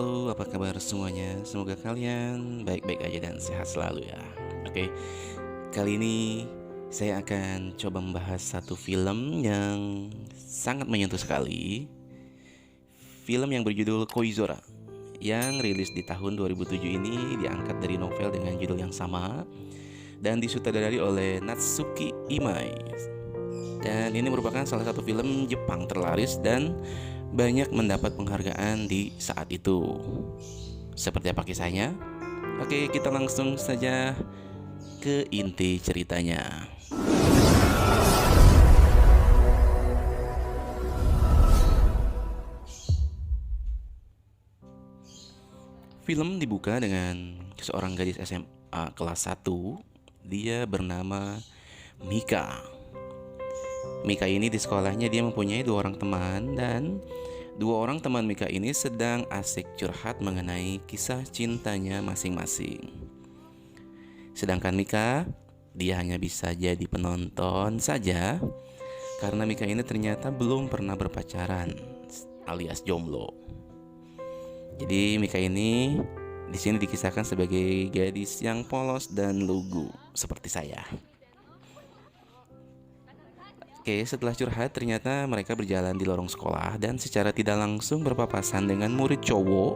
Halo, apa kabar semuanya? Semoga kalian baik-baik aja dan sehat selalu ya. Oke, kali ini saya akan coba membahas satu film yang sangat menyentuh sekali. Film yang berjudul Koizora, yang rilis di tahun 2007 ini diangkat dari novel dengan judul yang sama dan disutradari oleh Natsuki Imai. Dan ini merupakan salah satu film Jepang terlaris dan banyak mendapat penghargaan di saat itu. Seperti apa kisahnya? Oke, kita langsung saja ke inti ceritanya. Film dibuka dengan seorang gadis SMA kelas 1. Dia bernama Mika. Mika ini di sekolahnya dia mempunyai dua orang teman, dan dua orang teman Mika ini sedang asik curhat mengenai kisah cintanya masing-masing. Sedangkan Mika, dia hanya bisa jadi penonton saja karena Mika ini ternyata belum pernah berpacaran alias jomblo. Jadi Mika ini di sini dikisahkan sebagai gadis yang polos dan lugu seperti saya. Oke, setelah curhat ternyata mereka berjalan di lorong sekolah dan secara tidak langsung berpapasan dengan murid cowok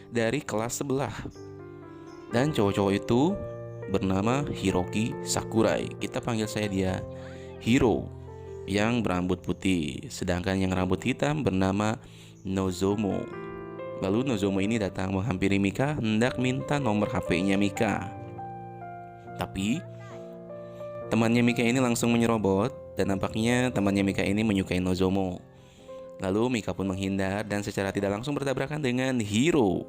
dari kelas sebelah. Dan cowok-cowok itu bernama Hiroki Sakurai. Kita panggil saya dia Hiro, yang berambut putih. Sedangkan yang rambut hitam bernama Nozomo. Lalu Nozomo ini datang menghampiri Mika hendak minta nomor HP-nya Mika. Tapi temannya Mika ini langsung menyerobot, dan nampaknya temannya Mika ini menyukai Nozomo. Lalu Mika pun menghindar dan secara tidak langsung bertabrakan dengan Hiro.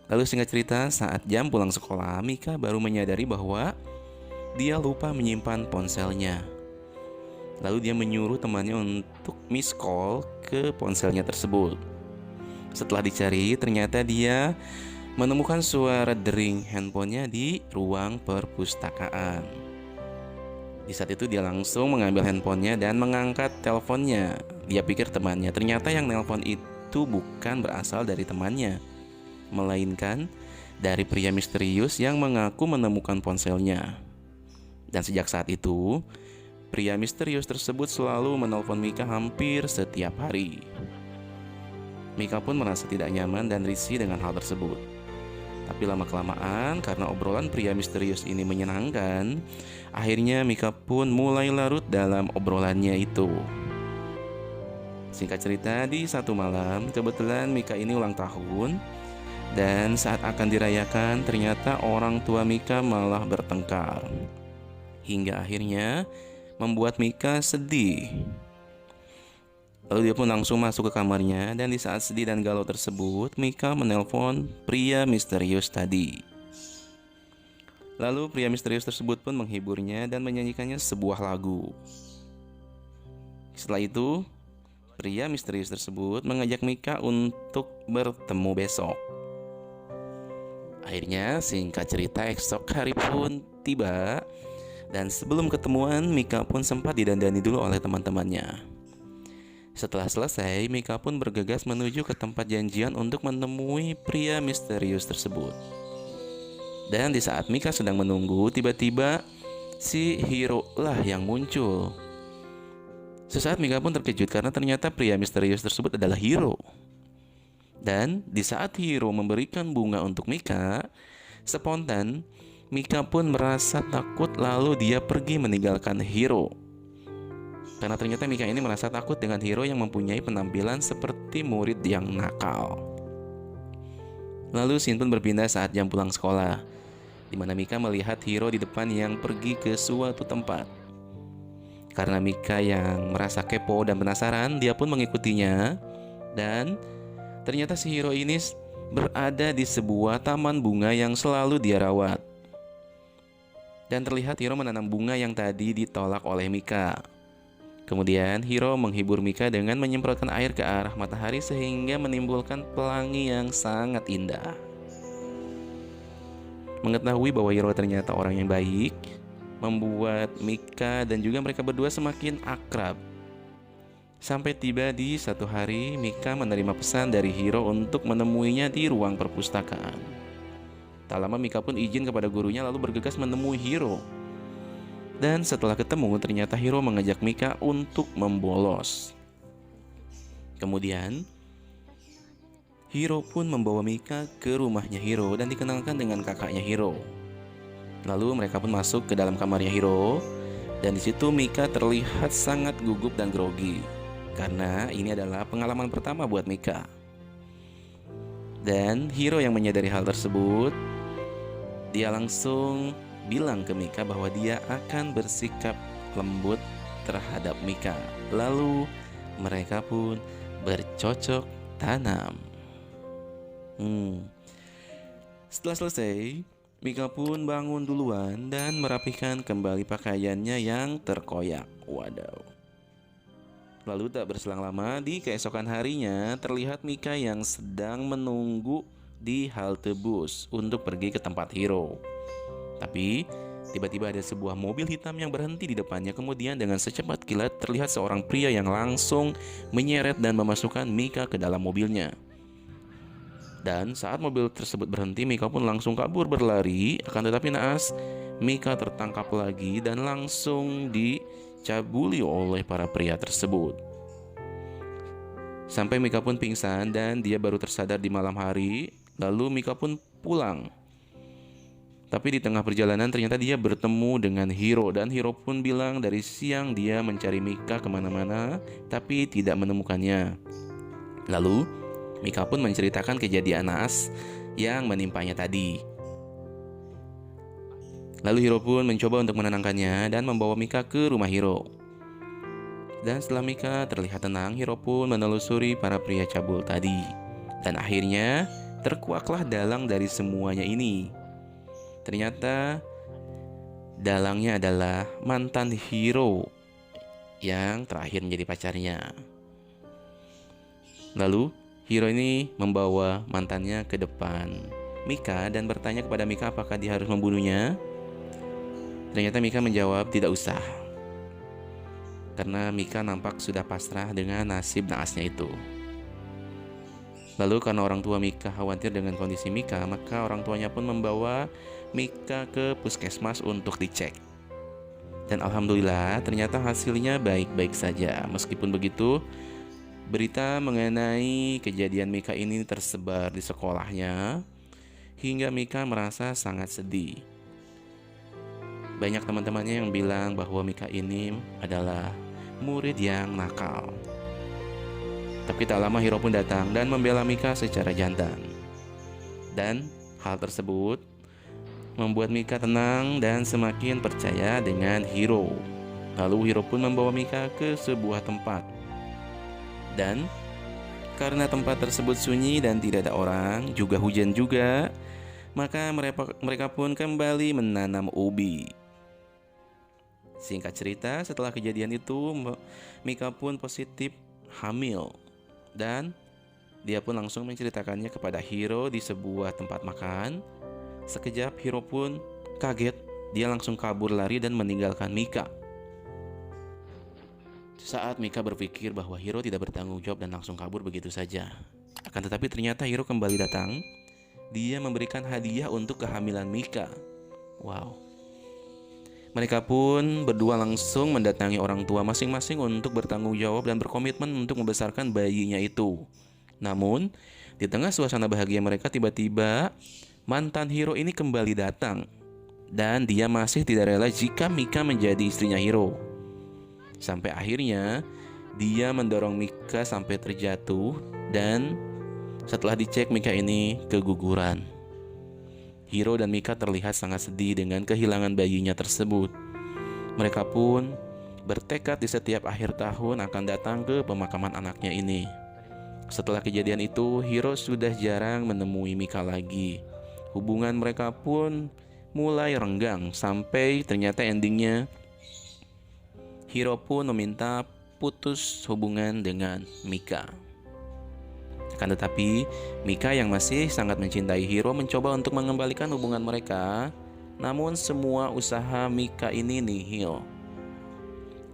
Lalu singkat cerita, saat jam pulang sekolah, Mika baru menyadari bahwa dia lupa menyimpan ponselnya. Lalu dia menyuruh temannya untuk miss call ke ponselnya tersebut. Setelah dicari, ternyata dia menemukan suara dering handphonenya di ruang perpustakaan. Di saat itu dia langsung mengambil handphonenya dan mengangkat teleponnya. Dia pikir temannya, ternyata yang nelpon itu bukan berasal dari temannya, melainkan dari pria misterius yang mengaku menemukan ponselnya. Dan sejak saat itu, pria misterius tersebut selalu menelpon Mika hampir setiap hari. Mika pun merasa tidak nyaman dan risih dengan hal tersebut. Tapi lama-kelamaan, karena obrolan pria misterius ini menyenangkan, akhirnya Mika pun mulai larut dalam obrolannya itu. Singkat cerita, di satu malam, kebetulan Mika ini ulang tahun. Dan saat akan dirayakan, ternyata orang tua Mika malah bertengkar. Hingga akhirnya membuat Mika sedih. Lalu dia pun langsung masuk ke kamarnya, dan di saat sedih dan galau tersebut, Mika menelpon pria misterius tadi. Lalu pria misterius tersebut pun menghiburnya dan menyanyikannya sebuah lagu. Setelah itu, pria misterius tersebut mengajak Mika untuk bertemu besok. Akhirnya singkat cerita, esok hari pun tiba, dan sebelum ketemuan, Mika pun sempat didandani dulu oleh teman-temannya. Setelah selesai, Mika pun bergegas menuju ke tempat janjian untuk menemui pria misterius tersebut. Dan di saat Mika sedang menunggu, tiba-tiba si Hiro lah yang muncul. Sesaat Mika pun terkejut karena ternyata pria misterius tersebut adalah Hiro. Dan di saat Hiro memberikan bunga untuk Mika, spontan Mika pun merasa takut, lalu dia pergi meninggalkan Hiro. Karena ternyata Mika ini merasa takut dengan Hiro yang mempunyai penampilan seperti murid yang nakal. Lalu scene pun berpindah saat jam pulang sekolah, di mana Mika melihat Hiro di depan yang pergi ke suatu tempat. Karena Mika yang merasa kepo dan penasaran, dia pun mengikutinya. Dan ternyata si Hiro ini berada di sebuah taman bunga yang selalu dia rawat. Dan terlihat Hiro menanam bunga yang tadi ditolak oleh Mika. Kemudian Hiro menghibur Mika dengan menyemprotkan air ke arah matahari sehingga menimbulkan pelangi yang sangat indah. Mengetahui bahwa Hiro ternyata orang yang baik, membuat Mika dan juga mereka berdua semakin akrab. Sampai tiba di satu hari, Mika menerima pesan dari Hiro untuk menemuinya di ruang perpustakaan. Tak lama Mika pun izin kepada gurunya lalu bergegas menemui Hiro. Dan setelah ketemu, ternyata Hiro mengajak Mika untuk membolos. Kemudian, Hiro pun membawa Mika ke rumahnya Hiro dan dikenalkan dengan kakaknya Hiro. Lalu mereka pun masuk ke dalam kamarnya Hiro, dan di situ Mika terlihat sangat gugup dan grogi karena ini adalah pengalaman pertama buat Mika. Dan Hiro yang menyadari hal tersebut, dia langsung bilang ke Mika bahwa dia akan bersikap lembut terhadap Mika. Lalu mereka pun bercocok tanam. Setelah selesai, Mika pun bangun duluan dan merapikan kembali pakaiannya yang terkoyak. Wadaw. Lalu tak berselang lama, di keesokan harinya terlihat Mika yang sedang menunggu di halte bus untuk pergi ke tempat Hiro. Tapi tiba-tiba ada sebuah mobil hitam yang berhenti di depannya. Kemudian dengan secepat kilat terlihat seorang pria yang langsung menyeret dan memasukkan Mika ke dalam mobilnya. Dan saat mobil tersebut berhenti, Mika pun langsung kabur berlari. Akan tetapi naas, Mika tertangkap lagi dan langsung dicabuli oleh para pria tersebut. Sampai Mika pun pingsan dan dia baru tersadar di malam hari. Lalu Mika pun pulang. Tapi di tengah perjalanan ternyata dia bertemu dengan Hiro. Dan Hiro pun bilang dari siang dia mencari Mika kemana-mana tapi tidak menemukannya. Lalu Mika pun menceritakan kejadian naas yang menimpanya tadi. Lalu Hiro pun mencoba untuk menenangkannya dan membawa Mika ke rumah Hiro. Dan setelah Mika terlihat tenang, Hiro pun menelusuri para pria cabul tadi. Dan akhirnya terkuaklah dalang dari semuanya ini. Ternyata dalangnya adalah mantan Hiro yang terakhir menjadi pacarnya. Lalu Hiro ini membawa mantannya ke depan Mika dan bertanya kepada Mika apakah dia harus membunuhnya. Ternyata Mika menjawab tidak usah, karena Mika nampak sudah pasrah dengan nasib naasnya itu. Lalu karena orang tua Mika khawatir dengan kondisi Mika, maka orang tuanya pun membawa Mika ke puskesmas untuk dicek. Dan alhamdulillah ternyata hasilnya baik-baik saja. Meskipun begitu, berita mengenai kejadian Mika ini tersebar di sekolahnya hingga Mika merasa sangat sedih. Banyak teman-temannya yang bilang bahwa Mika ini adalah murid yang nakal. Tapi tak lama Hiro pun datang dan membela Mika secara jantan. Dan hal tersebut membuat Mika tenang dan semakin percaya dengan Hiro. Lalu Hiro pun membawa Mika ke sebuah tempat. Dan karena tempat tersebut sunyi dan tidak ada orang, juga hujan juga, maka mereka pun kembali menanam ubi. Singkat cerita, setelah kejadian itu Mika pun positif hamil. Dan dia pun langsung menceritakannya kepada Hiro di sebuah tempat makan. Sekejap Hiro pun kaget. Dia langsung kabur lari dan meninggalkan Mika. Saat Mika berpikir bahwa Hiro tidak bertanggung jawab dan langsung kabur begitu saja. Akan tetapi ternyata Hiro kembali datang. Dia memberikan hadiah untuk kehamilan Mika. Wow. Mereka pun berdua langsung mendatangi orang tua masing-masing untuk bertanggung jawab dan berkomitmen untuk membesarkan bayinya itu. Namun, di tengah suasana bahagia mereka, tiba-tiba mantan Hiro ini kembali datang. Dan dia masih tidak rela jika Mika menjadi istrinya Hiro. Sampai akhirnya, dia mendorong Mika sampai terjatuh. Dan setelah dicek, Mika ini keguguran. Hiro dan Mika terlihat sangat sedih dengan kehilangan bayinya tersebut. Mereka pun bertekad di setiap akhir tahun akan datang ke pemakaman anaknya ini. Setelah kejadian itu, Hiro sudah jarang menemui Mika lagi. Hubungan mereka pun mulai renggang sampai ternyata endingnya Hiro pun meminta putus hubungan dengan Mika. Akan tetapi, Mika yang masih sangat mencintai Hiro mencoba untuk mengembalikan hubungan mereka. Namun semua usaha Mika ini nihil.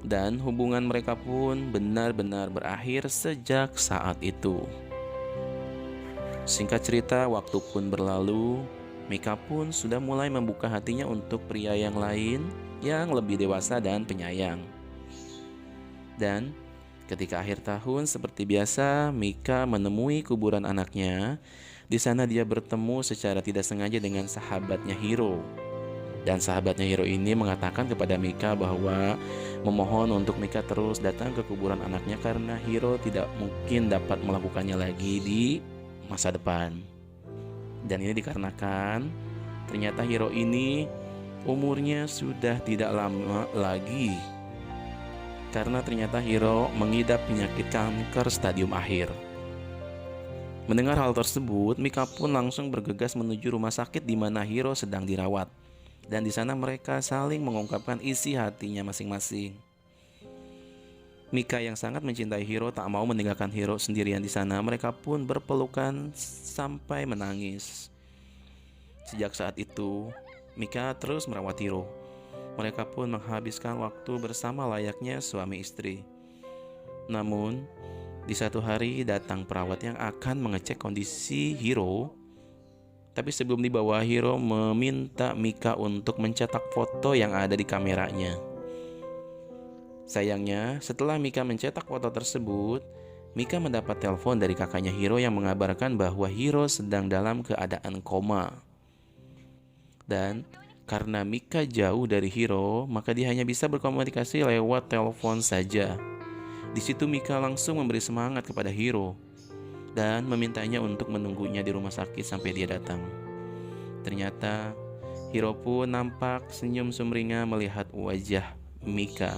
Dan hubungan mereka pun benar-benar berakhir sejak saat itu. Singkat cerita, waktu pun berlalu. Mika pun sudah mulai membuka hatinya untuk pria yang lain yang lebih dewasa dan penyayang. Dan ketika akhir tahun seperti biasa, Mika menemui kuburan anaknya. Di sana dia bertemu secara tidak sengaja dengan sahabatnya Hiro. Dan sahabatnya Hiro ini mengatakan kepada Mika bahwa memohon untuk Mika terus datang ke kuburan anaknya karena Hiro tidak mungkin dapat melakukannya lagi di masa depan. Dan ini dikarenakan ternyata Hiro ini umurnya sudah tidak lama lagi. Karena ternyata Hiro mengidap penyakit kanker stadium akhir. Mendengar hal tersebut, Mika pun langsung bergegas menuju rumah sakit di mana Hiro sedang dirawat. Dan di sana mereka saling mengungkapkan isi hatinya masing-masing. Mika yang sangat mencintai Hiro tak mau meninggalkan Hiro sendirian di sana. Mereka pun berpelukan sampai menangis. Sejak saat itu, Mika terus merawat Hiro. Mereka pun menghabiskan waktu bersama layaknya suami istri. Namun, di satu hari datang perawat yang akan mengecek kondisi Hiro. Tapi sebelum dibawa, Hiro meminta Mika untuk mencetak foto yang ada di kameranya. Sayangnya, setelah Mika mencetak foto tersebut, Mika mendapat telepon dari kakaknya Hiro yang mengabarkan bahwa Hiro sedang dalam keadaan koma. Dan karena Mika jauh dari Hiro, maka dia hanya bisa berkomunikasi lewat telepon saja. Di situ Mika langsung memberi semangat kepada Hiro dan memintanya untuk menunggunya di rumah sakit sampai dia datang. Ternyata Hiro pun nampak senyum sumringah melihat wajah Mika.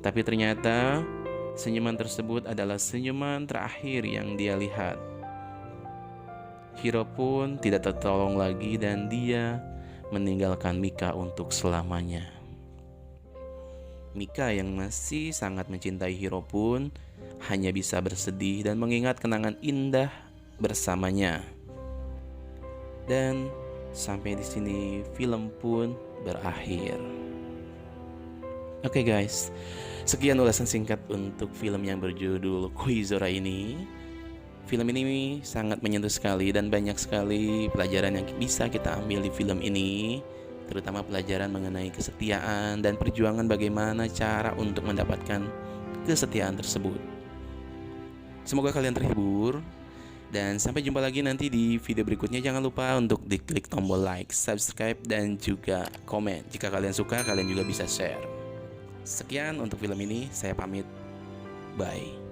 Tapi ternyata senyuman tersebut adalah senyuman terakhir yang dia lihat. Hiro pun tidak tertolong lagi dan dia meninggalkan Mika untuk selamanya. Mika yang masih sangat mencintai Hiro pun hanya bisa bersedih dan mengingat kenangan indah bersamanya. Dan sampai di sini film pun berakhir. Oke guys, sekian ulasan singkat untuk film yang berjudul Koizora ini. Film ini sangat menyentuh sekali dan banyak sekali pelajaran yang bisa kita ambil di film ini. Terutama pelajaran mengenai kesetiaan dan perjuangan bagaimana cara untuk mendapatkan kesetiaan tersebut. Semoga kalian terhibur. Dan sampai jumpa lagi nanti di video berikutnya. Jangan lupa untuk diklik tombol like, subscribe, dan juga komen. Jika kalian suka, kalian juga bisa share. Sekian untuk film ini, saya pamit. Bye.